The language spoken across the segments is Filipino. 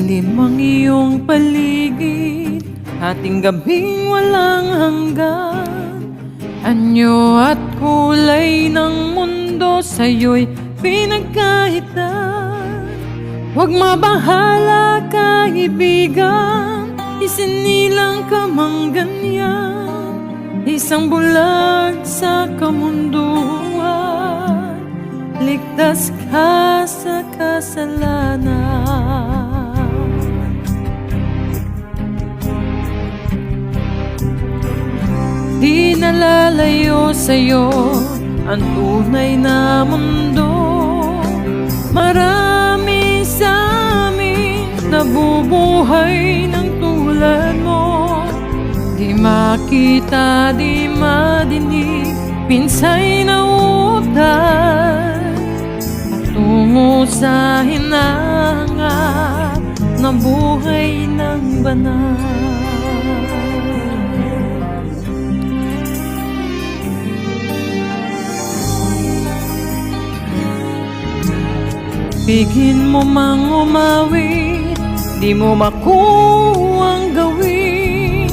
Madilim ang iyong paligid, ating gabing walang hanggan. Anyo at kulay ng mundo sa'yo'y pinagkahitan. Huwag mabahala kaibigan, isinilang ka mang ganyan. Isang bulag sa kamunduan, ligtas ka sa kasalanan. Di nalalayo sa'yo ang tunay na mundo. Marami sa amin nabubuhay ng tulad mo. Di makita, di madinig, pinsay na utan, patungo sa hinahangad na buhay ng banal. Bigin mo mang umawi, di mo makuwang gawin.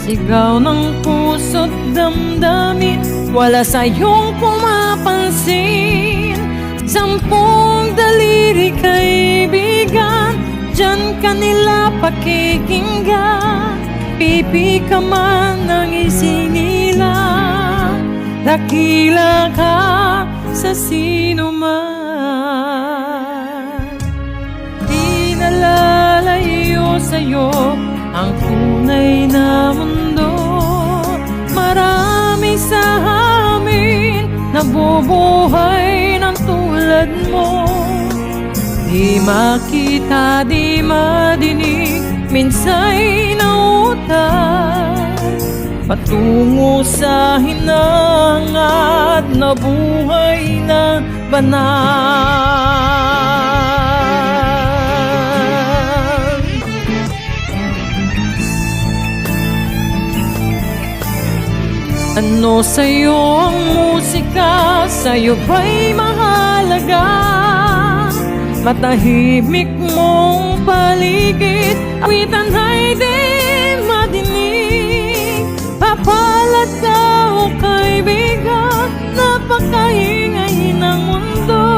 Sigaw ng puso't damdamin, wala sa'yong pumapansin. 10 daliri kaibigan, dyan ka nila pakikinggan. Pipi ka man ng isinilang, dakila ka sa sino man. Di nalalayo sa'yo ang tunay na mundo. Marami sa amin nabubuhay ng tulad mo. Di makita, di madinig, minsay nautan, patungo sa hinangad na buhay na banal. Ano sa'yo ang musika? Sa'yo ba'y mahalaga? Matahimik mong paligid, awitan ay di madinig. Papalat ka o kaibigan, napakaingay ng mundo.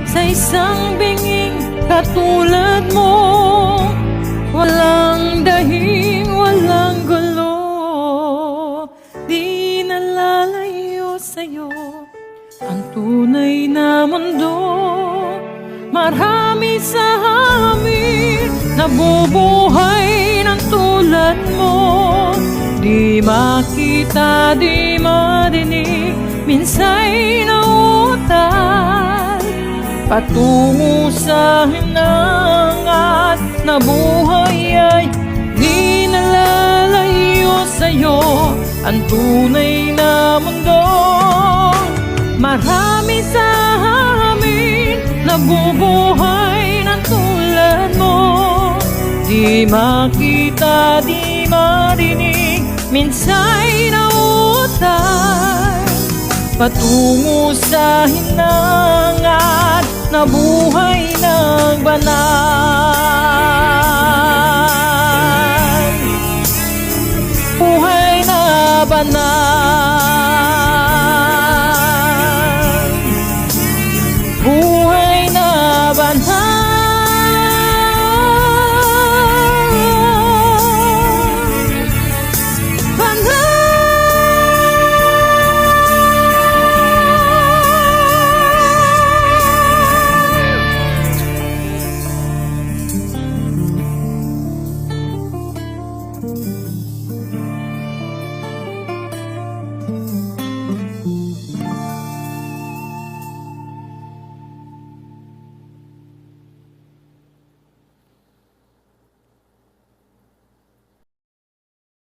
Sa isang binging katulad mo, walang dahing, walang gulo. Di nalalayo sa'yo ang tunay na mundo. Marami sa amin nabubuhay ng tulad mo. Di makita, di madinig, minsay nautan, patungo sa hinangad na buhay ay di nalalayo sa'yo ang tunay na mundo. Marami sa amin nabubuhay ng tulad mo. Di makita, di marinig, minsay nautan, patungo sa hinangad na buhay ng banal.